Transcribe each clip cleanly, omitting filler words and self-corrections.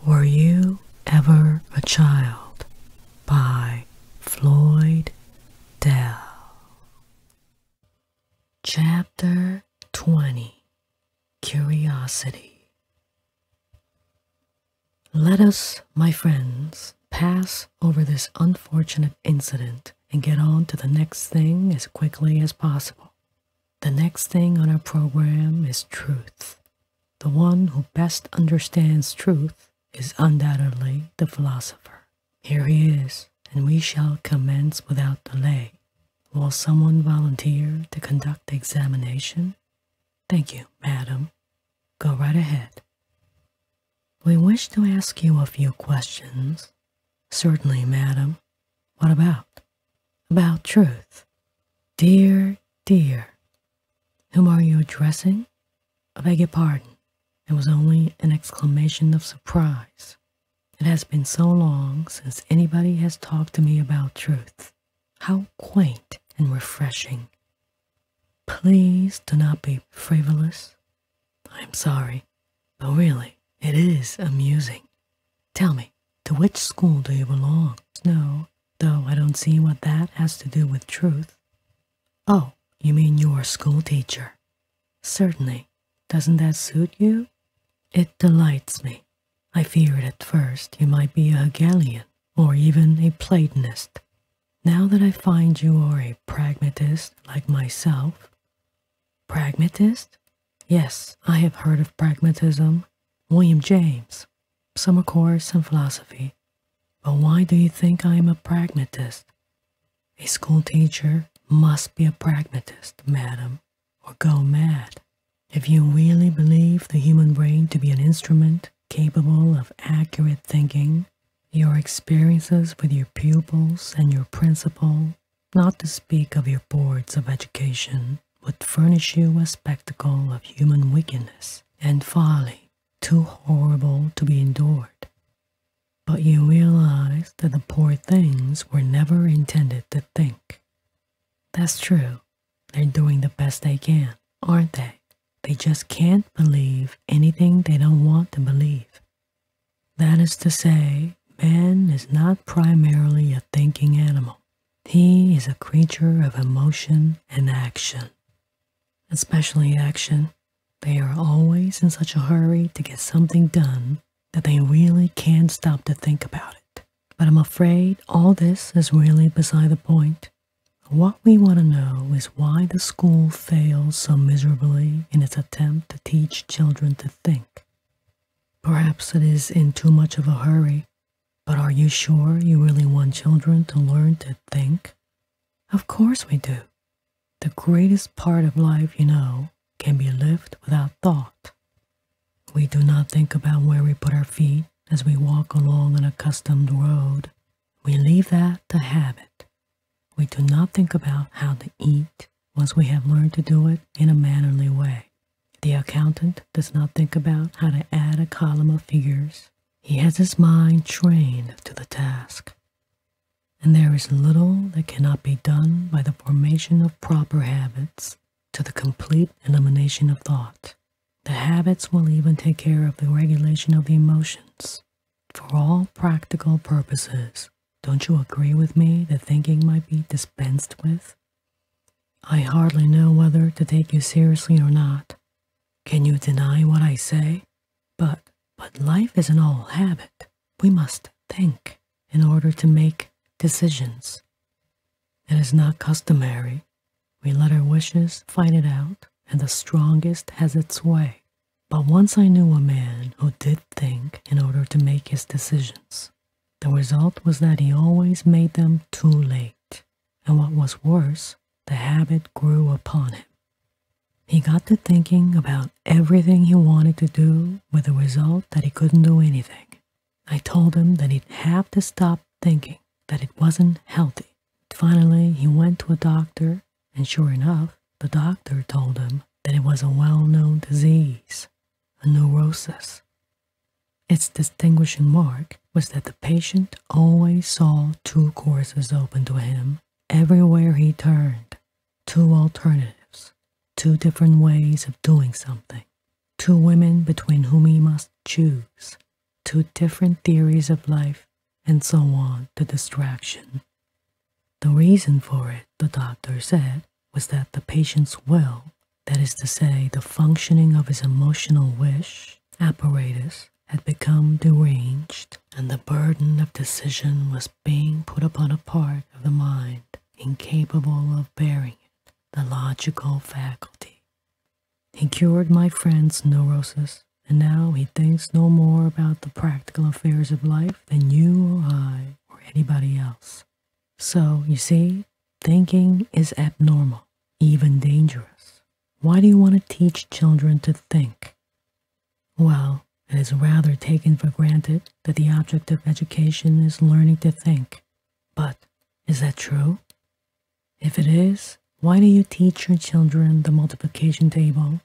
Were You Ever a Child? By Floyd Dell. Chapter 20. Curiosity. Let us, my friends, pass over this unfortunate incident and get on to the next thing as quickly as possible. The next thing on our program is truth. The one who best understands truth is undoubtedly the philosopher. Here he is, and we shall commence without delay. Will someone volunteer to conduct the examination? Thank you, madam. Go right ahead. We wish to ask you a few questions. Certainly, madam. What about? About truth. Dear, dear. Whom are you addressing? I beg your pardon. It was only an exclamation of surprise. It has been so long since anybody has talked to me about truth. How quaint and refreshing. Please do not be frivolous. I am sorry, but really, it is amusing. Tell me, to which school do you belong? No, though I don't see what that has to do with truth. Oh, you mean you're a school teacher? Certainly. Doesn't that suit you? It delights me. I feared at first you might be a Hegelian or even a Platonist. Now that I find you are a pragmatist like myself. Pragmatist? Yes, I have heard of pragmatism. William James. Summer course in philosophy. But why do you think I am a pragmatist? A school teacher must be a pragmatist, madam, or go mad. If you really believe the human brain to be an instrument capable of accurate thinking, your experiences with your pupils and your principal, not to speak of your boards of education, would furnish you a spectacle of human wickedness and folly too horrible to be endured. But you realize that the poor things were never intended to think. That's true. They're doing the best they can, aren't they? They just can't believe anything they don't want to believe. That is to say, man is not primarily a thinking animal. He is a creature of emotion and action. Especially action. They are always in such a hurry to get something done that they really can't stop to think about it. But I'm afraid all this is really beside the point. What we want to know is why the school fails so miserably in its attempt to teach children to think. Perhaps it is in too much of a hurry, but are you sure you really want children to learn to think? Of course we do. The greatest part of life, you know, can be lived without thought. We do not think about where we put our feet as we walk along an accustomed road. We leave that to habit. We do not think about how to eat once we have learned to do it in a mannerly way. The accountant does not think about how to add a column of figures. He has his mind trained to the task. And there is little that cannot be done by the formation of proper habits to the complete elimination of thought. The habits will even take care of the regulation of the emotions. For all practical purposes, don't you agree with me that thinking might be dispensed with? I hardly know whether to take you seriously or not. Can you deny what I say? But life isn't all habit. We must think in order to make decisions. It is not customary. We let our wishes fight it out, and the strongest has its way. But once I knew a man who did think in order to make his decisions. The result was that he always made them too late, and what was worse, the habit grew upon him. He got to thinking about everything he wanted to do with the result that he couldn't do anything. I told him that he'd have to stop thinking, that it wasn't healthy. Finally, he went to a doctor, and sure enough, the doctor told him that it was a well-known disease, a neurosis. Its distinguishing mark was that the patient always saw two courses open to him everywhere he turned, two alternatives, two different ways of doing something, two women between whom he must choose, two different theories of life, and so on to distraction. The reason for it, the doctor said, was that the patient's will, that is to say, the functioning of his emotional wish apparatus, had become deranged, and the burden of decision was being put upon a part of the mind incapable of bearing it, the logical faculty. He cured my friend's neurosis, and now he thinks no more about the practical affairs of life than you or I or anybody else. So, you see, thinking is abnormal, even dangerous. Why do you want to teach children to think? Well, it is rather taken for granted that the object of education is learning to think. But is that true? If it is, why do you teach your children the multiplication table,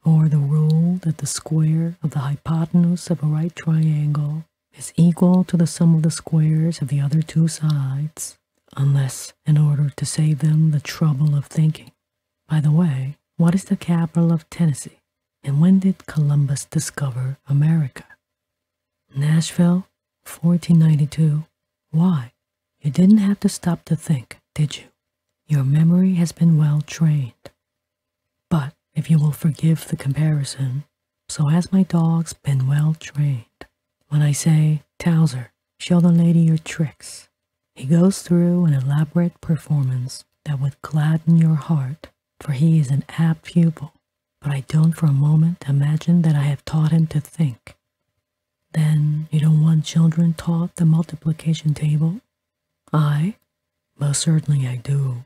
or the rule that the square of the hypotenuse of a right triangle is equal to the sum of the squares of the other two sides, unless in order to save them the trouble of thinking? By the way, what is the capital of Tennessee? And when did Columbus discover America? Nashville, 1492. Why? You didn't have to stop to think, did you? Your memory has been well trained. But if you will forgive the comparison, so has my dog's been well trained. When I say, Towser, show the lady your tricks, he goes through an elaborate performance that would gladden your heart, for he is an apt pupil. But I don't for a moment imagine that I have taught him to think. Then you don't want children taught the multiplication table? Most certainly I do.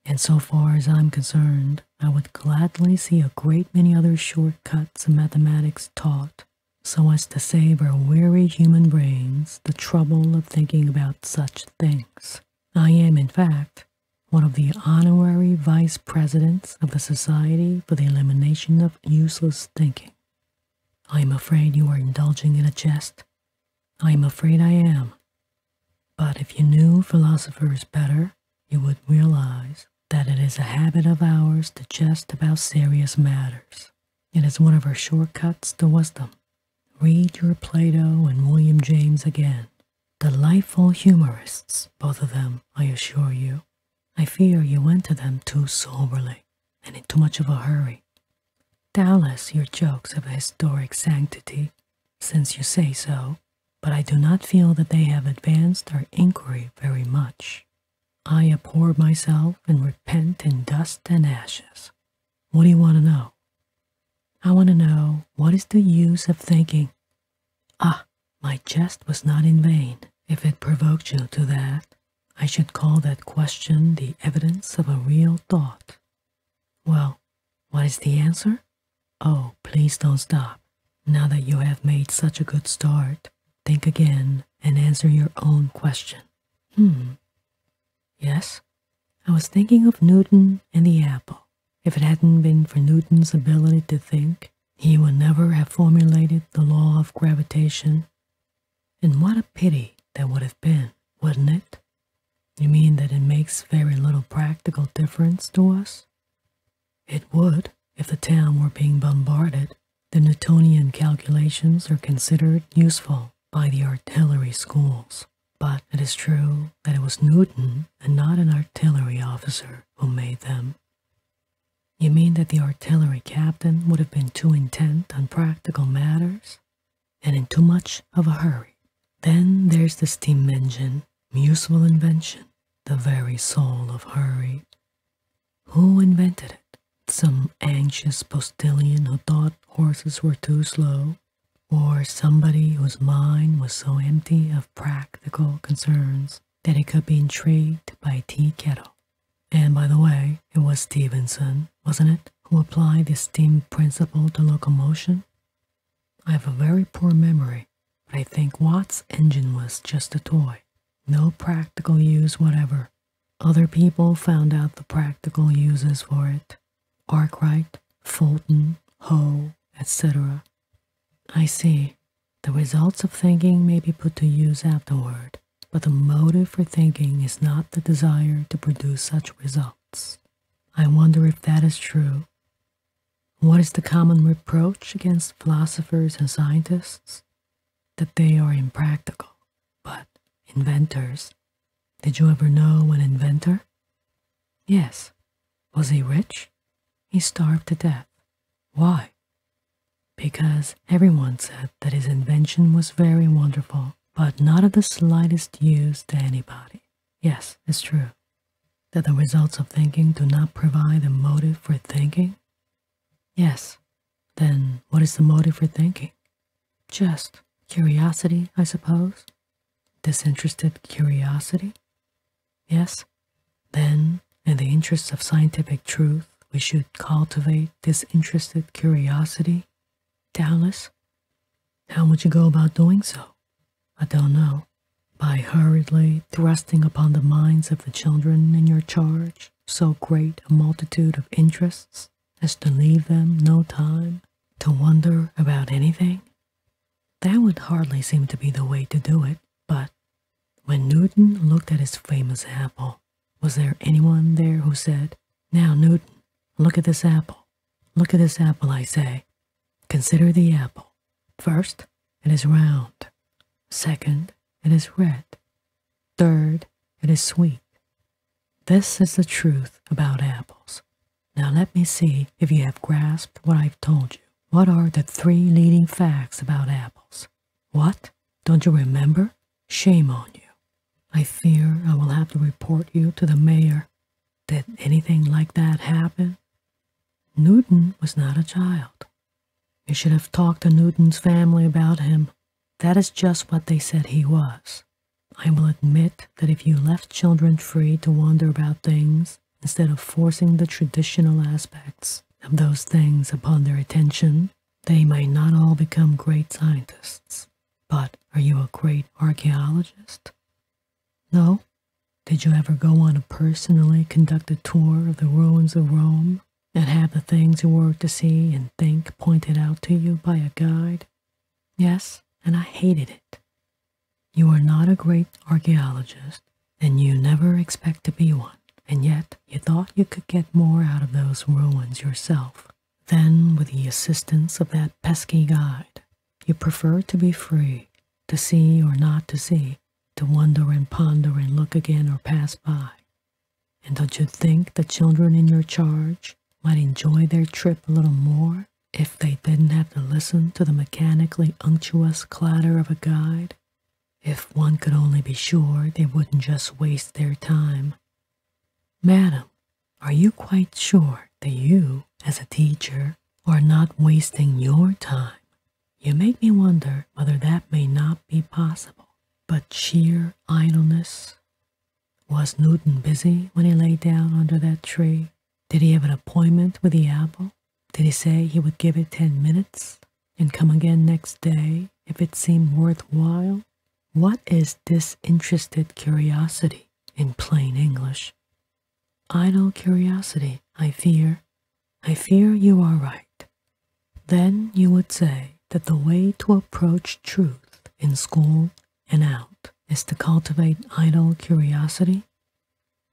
And so far as I'm concerned, I would gladly see a great many other shortcuts in mathematics taught, so as to save our weary human brains the trouble of thinking about such things. I am, in fact, one of the honorary vice presidents of the Society for the Elimination of Useless Thinking. I am afraid you are indulging in a jest. I am afraid I am. But if you knew philosophers better, you would realize that it is a habit of ours to jest about serious matters. It is one of our shortcuts to wisdom. Read your Plato and William James again. Delightful humorists, both of them, I assure you. I fear you went to them too soberly and in too much of a hurry. Doubtless your jokes have a historic sanctity, since you say so, but I do not feel that they have advanced our inquiry very much. I abhor myself and repent in dust and ashes. What do you want to know? I want to know, what is the use of thinking? My jest was not in vain. If it provoked you to that, I should call that question the evidence of a real thought. Well, what is the answer? Oh, please don't stop. Now that you have made such a good start, think again and answer your own question. Yes? I was thinking of Newton and the apple. If it hadn't been for Newton's ability to think, he would never have formulated the law of gravitation. And what a pity that would have been, wouldn't it? You mean that it makes very little practical difference to us? It would, if the town were being bombarded. The Newtonian calculations are considered useful by the artillery schools. But it is true that it was Newton and not an artillery officer who made them. You mean that the artillery captain would have been too intent on practical matters and in too much of a hurry? Then there's the steam engine, useful invention, the very soul of hurry. Who invented it? Some anxious postilion who thought horses were too slow? Or somebody whose mind was so empty of practical concerns that he could be intrigued by a tea kettle? And by the way, it was Stephenson, wasn't it, who applied the steam principle to locomotion? I have a very poor memory, but I think Watt's engine was just a toy. No practical use whatever. Other people found out the practical uses for it. Arkwright, Fulton, Hoe, etc. I see. The results of thinking may be put to use afterward, but the motive for thinking is not the desire to produce such results. I wonder if that is true. What is the common reproach against philosophers and scientists? that they are impractical. But inventors, did you ever know an inventor? Yes. Was he rich? He starved to death. Why? Because everyone said that his invention was very wonderful, but not of the slightest use to anybody. Yes, it's true. That the results of thinking do not provide a motive for thinking? Yes. Then what is the motive for thinking? Just curiosity, I suppose? Disinterested curiosity? Yes. Then, in the interests of scientific truth, we should cultivate disinterested curiosity? Doubtless. How would you go about doing so? I don't know. By hurriedly thrusting upon the minds of the children in your charge so great a multitude of interests as to leave them no time to wonder about anything? That would hardly seem to be the way to do it, but when Newton looked at his famous apple, was there anyone there who said, "Now, Newton, look at this apple. Look at this apple, I say. Consider the apple. First, it is round. Second, it is red. Third, it is sweet. This is the truth about apples. Now let me see if you have grasped what I've told you. What are the 3 leading facts about apples? What? Don't you remember? Shame on you. I fear I will have to report you to the mayor. Did anything like that happen? Newton was not a child. You should have talked to Newton's family about him. That is just what they said he was. I will admit that if you left children free to wonder about things, instead of forcing the traditional aspects of those things upon their attention, they might not all become great scientists. But are you a great archaeologist? No? Did you ever go on a personally conducted tour of the ruins of Rome and have the things you were to see and think pointed out to you by a guide? Yes, and I hated it. You are not a great archaeologist, and you never expect to be one, and yet you thought you could get more out of those ruins yourself than with the assistance of that pesky guide. You prefer to be free, to see or not to see, to wonder and ponder and look again or pass by. And don't you think the children in your charge might enjoy their trip a little more if they didn't have to listen to the mechanically unctuous clatter of a guide? If one could only be sure they wouldn't just waste their time. Madam, are you quite sure that you, as a teacher, are not wasting your time? You make me wonder whether that may not be possible. But sheer idleness. Was Newton busy when he lay down under that tree? Did he have an appointment with the apple? Did he say he would give it 10 minutes and come again next day if it seemed worthwhile? What is disinterested curiosity in plain English? Idle curiosity, I fear. I fear you are right. Then you would say that the way to approach truth in school and out is to cultivate idle curiosity?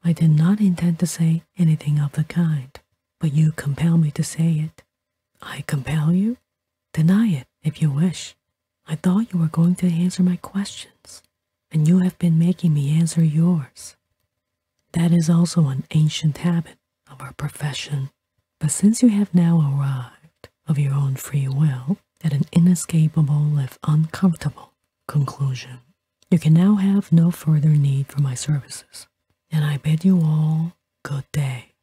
I did not intend to say anything of the kind, but you compel me to say it. I compel you? Deny it if you wish. I thought you were going to answer my questions, and you have been making me answer yours. That is also an ancient habit of our profession, but since you have now arrived, of your own free will, at an inescapable if uncomfortable conclusion, you can now have no further need for my services, and I bid you all good day.